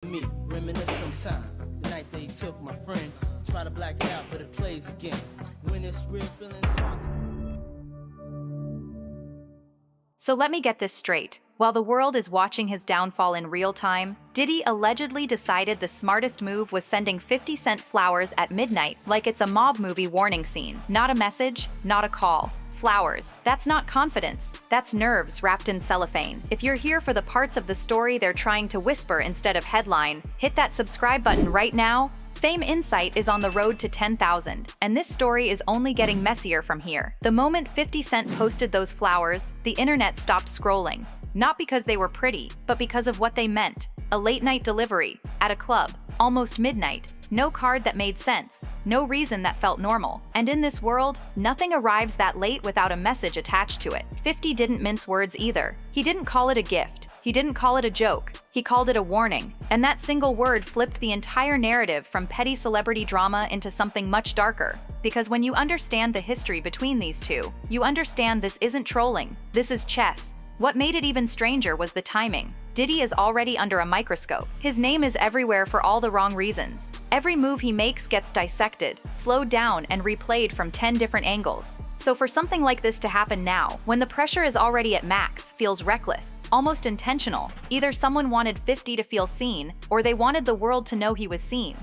Me, reminisce sometime. The night they took my friend. Try to black it out, but it plays again. When it's real feelings hard. So let me get this straight. While the world is watching his downfall in real time, Diddy allegedly decided the smartest move was sending 50 Cent flowers at midnight like it's a mob movie warning scene. Not a message, not a call. Flowers. That's not confidence. That's nerves wrapped in cellophane. If you're here for the parts of the story they're trying to whisper instead of headline, hit that subscribe button right now. Fame Insight is on the road to 10,000, and this story is only getting messier from here. The moment 50 Cent posted those flowers, the internet stopped scrolling. Not because they were pretty, but because of what they meant. A late-night delivery, at a club, almost midnight. No card that made sense, no reason that felt normal. And in this world, nothing arrives that late without a message attached to it. 50 didn't mince words either. He didn't call it a gift. He didn't call it a joke. He called it a warning. And that single word flipped the entire narrative from petty celebrity drama into something much darker. Because when you understand the history between these two, you understand this isn't trolling. This is chess. What made it even stranger was the timing. Diddy is already under a microscope. His name is everywhere for all the wrong reasons. Every move he makes gets dissected, slowed down, and replayed from 10 different angles. So for something like this to happen now, when the pressure is already at max, feels reckless, almost intentional. Either someone wanted 50 to feel seen, or they wanted the world to know he was seen.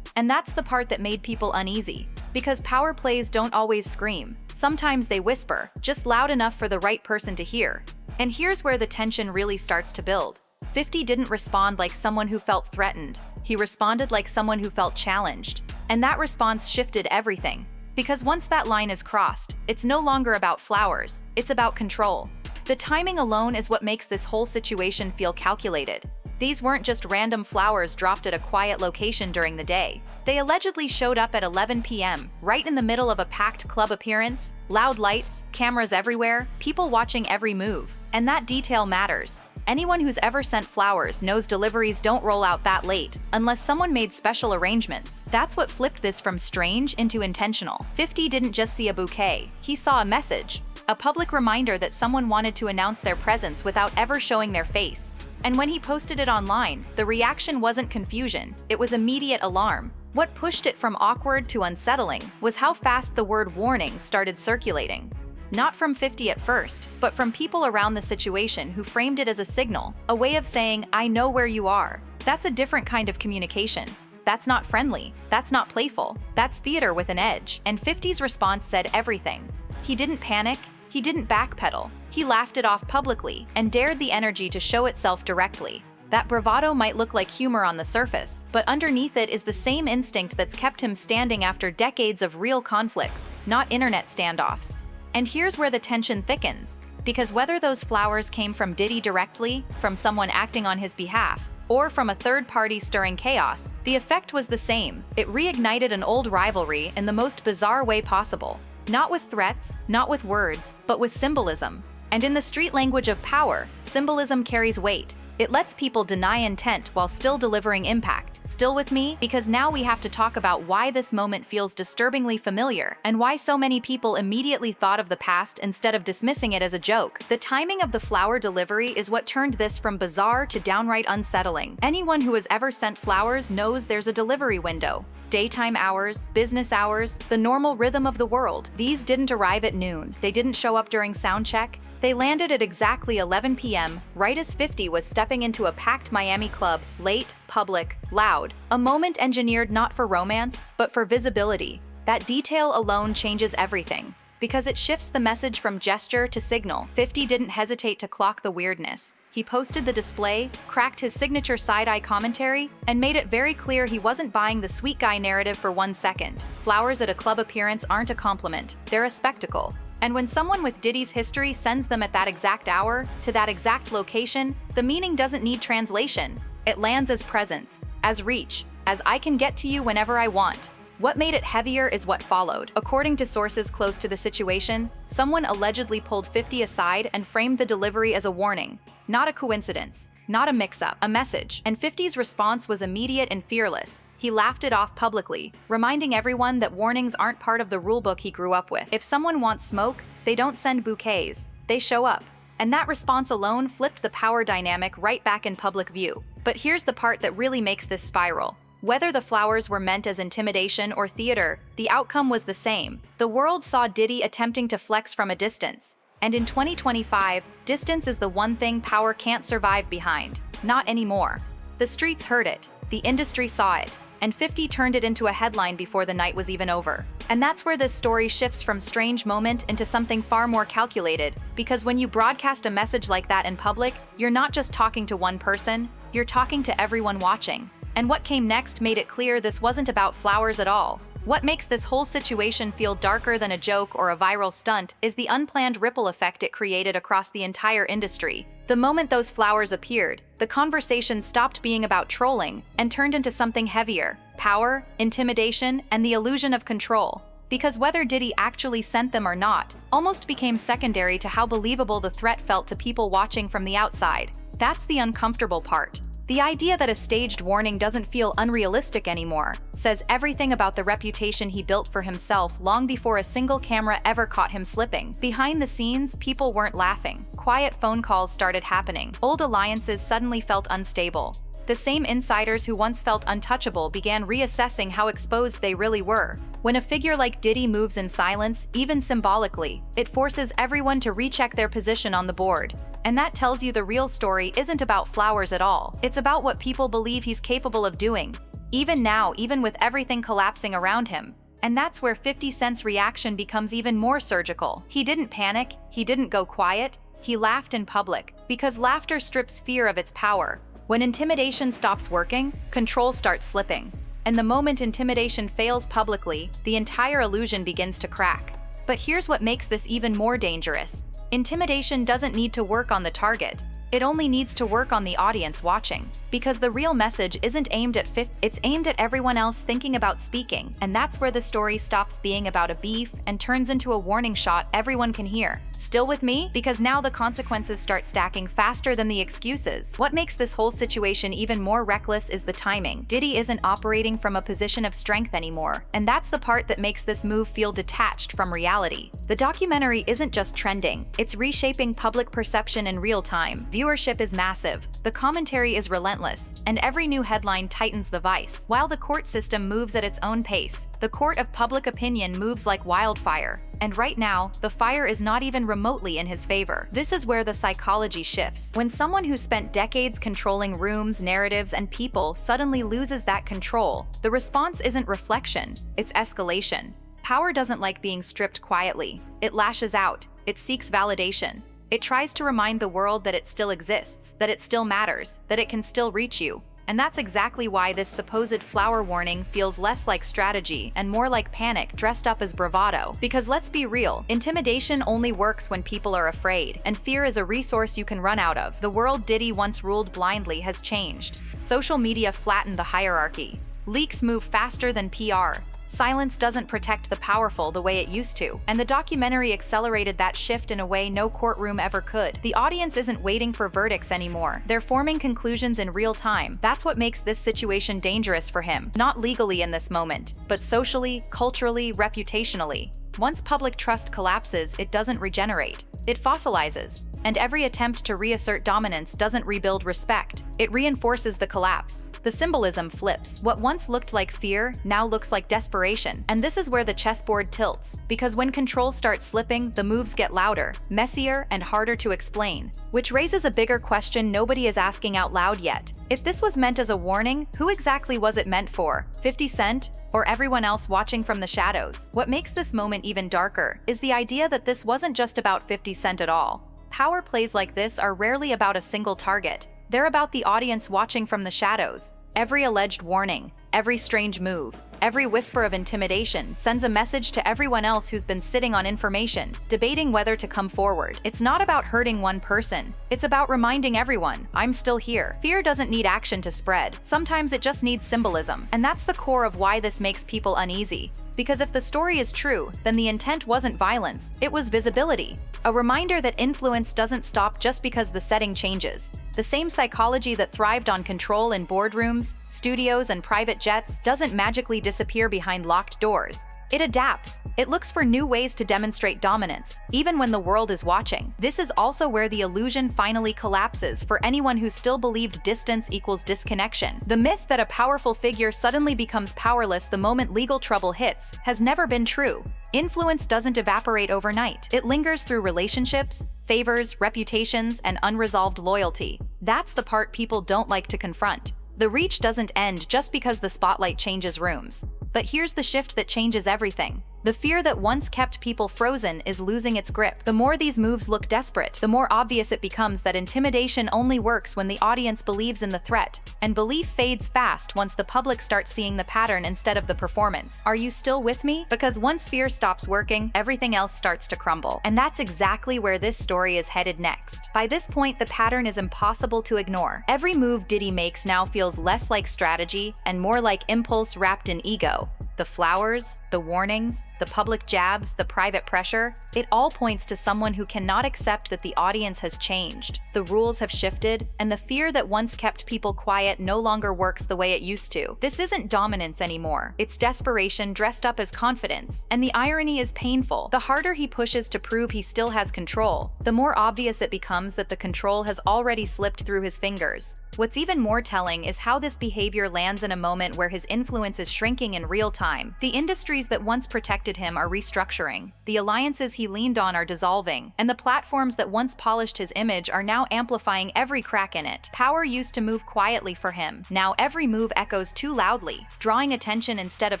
And that's the part that made people uneasy. Because power plays don't always scream. Sometimes they whisper, just loud enough for the right person to hear. And here's where the tension really starts to build. 50 didn't respond like someone who felt threatened. He responded like someone who felt challenged. And that response shifted everything. Because once that line is crossed, it's no longer about flowers, it's about control. The timing alone is what makes this whole situation feel calculated. These weren't just random flowers dropped at a quiet location during the day. They allegedly showed up at 11 p.m., right in the middle of a packed club appearance, loud lights, cameras everywhere, people watching every move. And that detail matters. Anyone who's ever sent flowers knows deliveries don't roll out that late, unless someone made special arrangements. That's what flipped this from strange into intentional. 50 didn't just see a bouquet, he saw a message. A public reminder that someone wanted to announce their presence without ever showing their face. And when he posted it online, the reaction wasn't confusion, it was immediate alarm. What pushed it from awkward to unsettling was how fast the word warning started circulating. Not from 50 at first, but from people around the situation who framed it as a signal, a way of saying, I know where you are. That's a different kind of communication. That's not friendly, that's not playful, that's theater with an edge. And 50's response said everything. He didn't panic, he didn't backpedal. He laughed it off publicly and dared the energy to show itself directly. That bravado might look like humor on the surface, but underneath it is the same instinct that's kept him standing after decades of real conflicts, not internet standoffs. And here's where the tension thickens, because whether those flowers came from Diddy directly, from someone acting on his behalf, or from a third party stirring chaos, the effect was the same. It reignited an old rivalry in the most bizarre way possible. Not with threats, not with words, but with symbolism. And in the street language of power, symbolism carries weight. It lets people deny intent while still delivering impact. Still with me? Because now we have to talk about why this moment feels disturbingly familiar, and why so many people immediately thought of the past instead of dismissing it as a joke. The timing of the flower delivery is what turned this from bizarre to downright unsettling. Anyone who has ever sent flowers knows there's a delivery window. Daytime hours, business hours, the normal rhythm of the world. These didn't arrive at noon. They didn't show up during sound check. They landed at exactly 11 p.m., right as 50 was stepping into a packed Miami club, late, public, loud. A moment engineered not for romance, but for visibility. That detail alone changes everything. Because it shifts the message from gesture to signal. 50 didn't hesitate to clock the weirdness. He posted the display, cracked his signature side-eye commentary, and made it very clear he wasn't buying the sweet guy narrative for 1 second. Flowers at a club appearance aren't a compliment, they're a spectacle. And when someone with Diddy's history sends them at that exact hour, to that exact location, the meaning doesn't need translation. It lands as presence, as reach, as I can get to you whenever I want. What made it heavier is what followed. According to sources close to the situation, someone allegedly pulled 50 aside and framed the delivery as a warning. Not a coincidence, not a mix-up, a message. And 50's response was immediate and fearless. He laughed it off publicly, reminding everyone that warnings aren't part of the rulebook he grew up with. If someone wants smoke, they don't send bouquets, they show up. And that response alone flipped the power dynamic right back in public view. But here's the part that really makes this spiral. Whether the flowers were meant as intimidation or theater, the outcome was the same. The world saw Diddy attempting to flex from a distance. And in 2025, distance is the one thing power can't survive behind. Not anymore. The streets heard it, the industry saw it, and 50 turned it into a headline before the night was even over. And that's where this story shifts from strange moment into something far more calculated, because when you broadcast a message like that in public, you're not just talking to one person, you're talking to everyone watching. And what came next made it clear this wasn't about flowers at all. What makes this whole situation feel darker than a joke or a viral stunt is the unplanned ripple effect it created across the entire industry. The moment those flowers appeared, the conversation stopped being about trolling and turned into something heavier: power, intimidation, and the illusion of control. Because whether Diddy actually sent them or not almost became secondary to how believable the threat felt to people watching from the outside. That's the uncomfortable part. The idea that a staged warning doesn't feel unrealistic anymore says everything about the reputation he built for himself long before a single camera ever caught him slipping. Behind the scenes, people weren't laughing. Quiet phone calls started happening. Old alliances suddenly felt unstable. The same insiders who once felt untouchable began reassessing how exposed they really were. When a figure like Diddy moves in silence, even symbolically, it forces everyone to recheck their position on the board. And that tells you the real story isn't about flowers at all. It's about what people believe he's capable of doing. Even now, even with everything collapsing around him. And that's where 50 Cent's reaction becomes even more surgical. He didn't panic, he didn't go quiet, he laughed in public, because laughter strips fear of its power. When intimidation stops working, control starts slipping. And the moment intimidation fails publicly, the entire illusion begins to crack. But here's what makes this even more dangerous. Intimidation doesn't need to work on the target. It only needs to work on the audience watching. Because the real message isn't aimed at it's aimed at everyone else thinking about speaking. And that's where the story stops being about a beef and turns into a warning shot everyone can hear. Still with me? Because now the consequences start stacking faster than the excuses. What makes this whole situation even more reckless is the timing. Diddy isn't operating from a position of strength anymore. And that's the part that makes this move feel detached from reality. The documentary isn't just trending, it's reshaping public perception in real time. Viewership is massive, the commentary is relentless, and every new headline tightens the vice. While the court system moves at its own pace, the court of public opinion moves like wildfire. And right now, the fire is not even remotely in his favor. This is where the psychology shifts. When someone who spent decades controlling rooms, narratives, and people suddenly loses that control, the response isn't reflection, it's escalation. Power doesn't like being stripped quietly. It lashes out, it seeks validation. It tries to remind the world that it still exists, that it still matters, that it can still reach you. And that's exactly why this supposed flower warning feels less like strategy and more like panic dressed up as bravado. Because let's be real, intimidation only works when people are afraid, and fear is a resource you can run out of. The world Diddy once ruled blindly has changed. Social media flattened the hierarchy. Leaks move faster than PR. Silence doesn't protect the powerful the way it used to, and the documentary accelerated that shift in a way no courtroom ever could. The audience isn't waiting for verdicts anymore. They're forming conclusions in real time. That's what makes this situation dangerous for him. Not legally in this moment, but socially, culturally, reputationally. Once public trust collapses, it doesn't regenerate. It fossilizes. And every attempt to reassert dominance doesn't rebuild respect. It reinforces the collapse. The symbolism flips. What once looked like fear now looks like desperation. And this is where the chessboard tilts. Because when control starts slipping, the moves get louder, messier, and harder to explain. Which raises a bigger question nobody is asking out loud yet. If this was meant as a warning, who exactly was it meant for? 50 Cent? Or everyone else watching from the shadows? What makes this moment even darker is the idea that this wasn't just about 50 Cent at all. Power plays like this are rarely about a single target. They're about the audience watching from the shadows. Every alleged warning, every strange move, every whisper of intimidation sends a message to everyone else who's been sitting on information, debating whether to come forward. It's not about hurting one person. It's about reminding everyone, I'm still here. Fear doesn't need action to spread. Sometimes it just needs symbolism. And that's the core of why this makes people uneasy. Because if the story is true, then the intent wasn't violence, it was visibility. A reminder that influence doesn't stop just because the setting changes. The same psychology that thrived on control in boardrooms, studios, and private jets doesn't magically disappear behind locked doors. It adapts. It looks for new ways to demonstrate dominance, even when the world is watching. This is also where the illusion finally collapses for anyone who still believed distance equals disconnection. The myth that a powerful figure suddenly becomes powerless the moment legal trouble hits has never been true. Influence doesn't evaporate overnight. It lingers through relationships, favors, reputations, and unresolved loyalty. That's the part people don't like to confront. The reach doesn't end just because the spotlight changes rooms. But here's the shift that changes everything. The fear that once kept people frozen is losing its grip. The more these moves look desperate, the more obvious it becomes that intimidation only works when the audience believes in the threat, and belief fades fast once the public starts seeing the pattern instead of the performance. Are you still with me? Because once fear stops working, everything else starts to crumble. And that's exactly where this story is headed next. By this point, the pattern is impossible to ignore. Every move Diddy makes now feels less like strategy and more like impulse wrapped in ego. The flowers, the warnings, the public jabs, the private pressure, it all points to someone who cannot accept that the audience has changed, the rules have shifted, and the fear that once kept people quiet no longer works the way it used to. This isn't dominance anymore. It's desperation dressed up as confidence. And the irony is painful. The harder he pushes to prove he still has control, the more obvious it becomes that the control has already slipped through his fingers. What's even more telling is how this behavior lands in a moment where his influence is shrinking in real time. The industries that once protected him are restructuring, the alliances he leaned on are dissolving, and the platforms that once polished his image are now amplifying every crack in it. Power used to move quietly for him. Now every move echoes too loudly, drawing attention instead of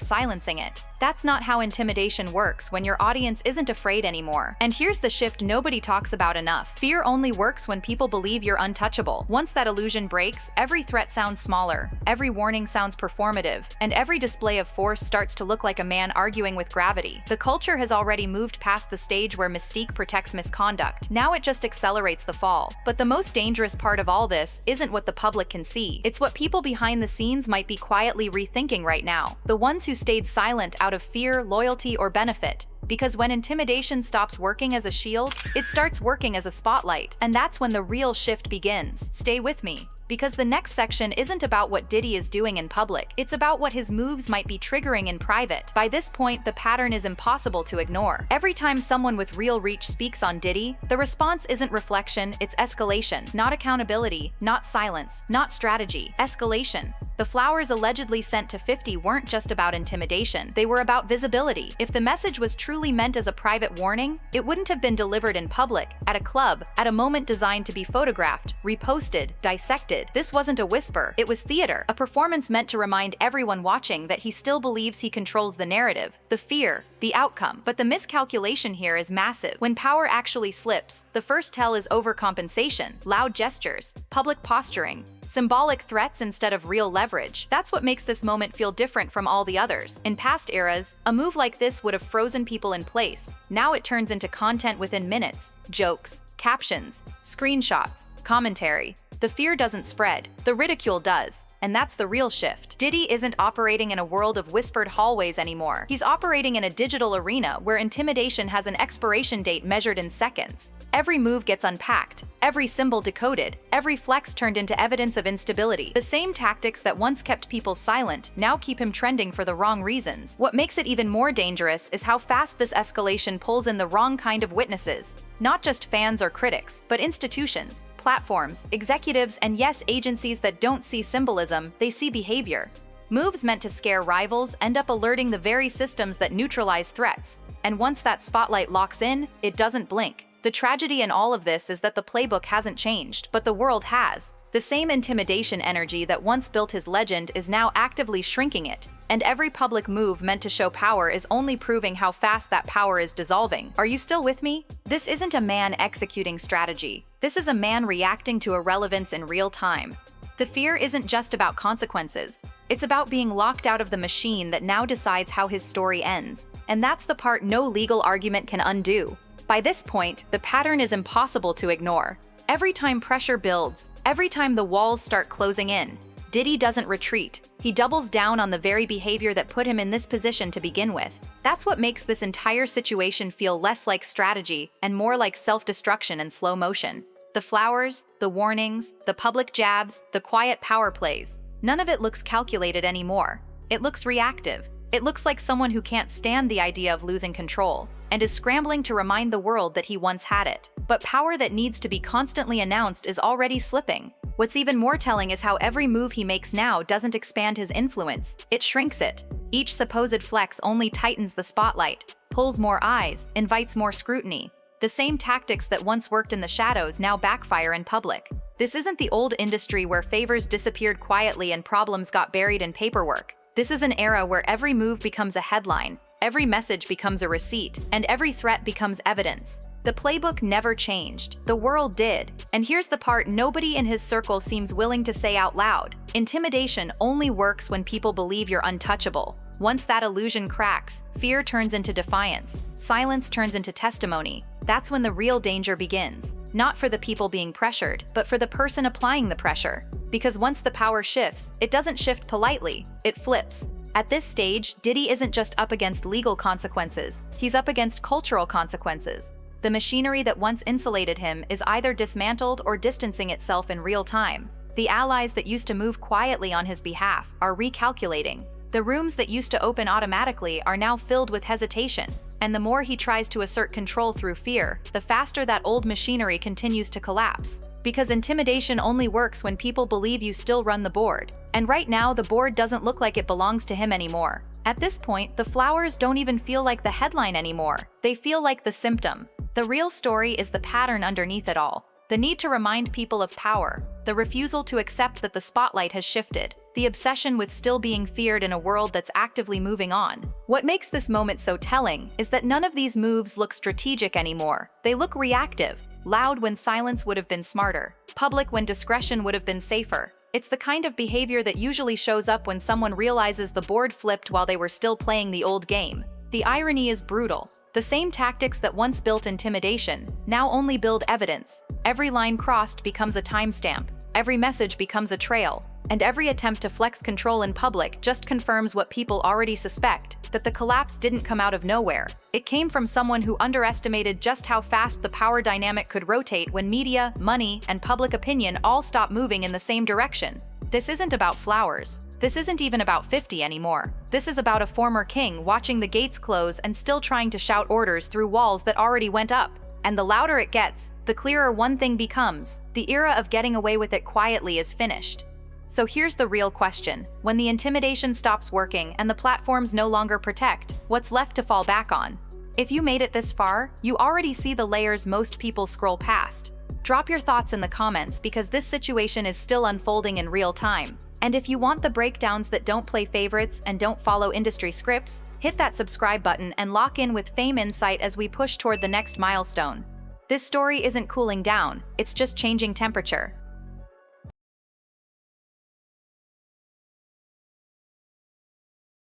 silencing it. That's not how intimidation works when your audience isn't afraid anymore. And here's the shift nobody talks about enough. Fear only works when people believe you're untouchable. Once that illusion breaks, every threat sounds smaller, every warning sounds performative, and every display of force starts to look like a man arguing with gravity. The culture has already moved past the stage where mystique protects misconduct. Now it just accelerates the fall. But the most dangerous part of all this isn't what the public can see. It's what people behind the scenes might be quietly rethinking right now. The ones who stayed silent out of fear, loyalty, or benefit. Because when intimidation stops working as a shield, it starts working as a spotlight. And that's when the real shift begins. Stay with me. Because the next section isn't about what Diddy is doing in public, it's about what his moves might be triggering in private. By this point, the pattern is impossible to ignore. Every time someone with real reach speaks on Diddy, the response isn't reflection, it's escalation. Not accountability, not silence, not strategy, escalation. The flowers allegedly sent to 50 weren't just about intimidation, they were about visibility. If the message was truly meant as a private warning, it wouldn't have been delivered in public, at a club, at a moment designed to be photographed, reposted, dissected. This wasn't a whisper, it was theater, a performance meant to remind everyone watching that he still believes he controls the narrative, the fear, the outcome. But the miscalculation here is massive. When power actually slips, the first tell is overcompensation, loud gestures, public posturing, symbolic threats instead of real leverage. That's what makes this moment feel different from all the others. In past eras, a move like this would have frozen people in place. Now it turns into content within minutes, jokes, captions, screenshots, commentary. The fear doesn't spread, the ridicule does. And that's the real shift. Diddy isn't operating in a world of whispered hallways anymore. He's operating in a digital arena where intimidation has an expiration date measured in seconds. Every move gets unpacked, every symbol decoded, every flex turned into evidence of instability. The same tactics that once kept people silent now keep him trending for the wrong reasons. What makes it even more dangerous is how fast this escalation pulls in the wrong kind of witnesses. Not just fans or critics, but institutions, platforms, executives, and yes, agencies that don't see symbolism, they see behavior. Moves meant to scare rivals end up alerting the very systems that neutralize threats. And once that spotlight locks in, it doesn't blink. The tragedy in all of this is that the playbook hasn't changed, but the world has. The same intimidation energy that once built his legend is now actively shrinking it. And every public move meant to show power is only proving how fast that power is dissolving. Are you still with me? This isn't a man executing strategy. This is a man reacting to irrelevance in real time. The fear isn't just about consequences. It's about being locked out of the machine that now decides how his story ends. And that's the part no legal argument can undo. By this point, the pattern is impossible to ignore. Every time pressure builds, every time the walls start closing in, Diddy doesn't retreat. He doubles down on the very behavior that put him in this position to begin with. That's what makes this entire situation feel less like strategy and more like self-destruction in slow motion. The flowers, the warnings, the public jabs, the quiet power plays, none of it looks calculated anymore. It looks reactive. It looks like someone who can't stand the idea of losing control and is scrambling to remind the world that he once had it. But power that needs to be constantly announced is already slipping. What's even more telling is how every move he makes now doesn't expand his influence, it shrinks it. Each supposed flex only tightens the spotlight, pulls more eyes, invites more scrutiny. The same tactics that once worked in the shadows now backfire in public. This isn't the old industry where favors disappeared quietly and problems got buried in paperwork. This is an era where every move becomes a headline, every message becomes a receipt, and every threat becomes evidence. The playbook never changed. The world did. And here's the part nobody in his circle seems willing to say out loud. Intimidation only works when people believe you're untouchable. Once that illusion cracks, fear turns into defiance. Silence turns into testimony. That's when the real danger begins. Not for the people being pressured, but for the person applying the pressure. Because once the power shifts, it doesn't shift politely, it flips. At this stage, Diddy isn't just up against legal consequences, he's up against cultural consequences. The machinery that once insulated him is either dismantled or distancing itself in real time. The allies that used to move quietly on his behalf are recalculating. The rooms that used to open automatically are now filled with hesitation. And the more he tries to assert control through fear, the faster that old machinery continues to collapse. Because intimidation only works when people believe you still run the board. And right now, the board doesn't look like it belongs to him anymore. At this point, the flowers don't even feel like the headline anymore. They feel like the symptom. The real story is the pattern underneath it all. The need to remind people of power, the refusal to accept that the spotlight has shifted, the obsession with still being feared in a world that's actively moving on. What makes this moment so telling is that none of these moves look strategic anymore. They look reactive, loud when silence would have been smarter, public when discretion would have been safer. It's the kind of behavior that usually shows up when someone realizes the board flipped while they were still playing the old game. The irony is brutal. The same tactics that once built intimidation now only build evidence. Every line crossed becomes a timestamp, every message becomes a trail, and every attempt to flex control in public just confirms what people already suspect, that the collapse didn't come out of nowhere. It came from someone who underestimated just how fast the power dynamic could rotate when media, money, and public opinion all stop moving in the same direction. This isn't about flowers. This isn't even about 50 anymore. This is about a former king watching the gates close and still trying to shout orders through walls that already went up. And the louder it gets, the clearer one thing becomes: the era of getting away with it quietly is finished. So here's the real question. When the intimidation stops working and the platforms no longer protect, what's left to fall back on? If you made it this far, you already see the layers most people scroll past. Drop your thoughts in the comments because this situation is still unfolding in real time. And if you want the breakdowns that don't play favorites and don't follow industry scripts, hit that subscribe button and lock in with Fame Insight as we push toward the next milestone. This story isn't cooling down, it's just changing temperature.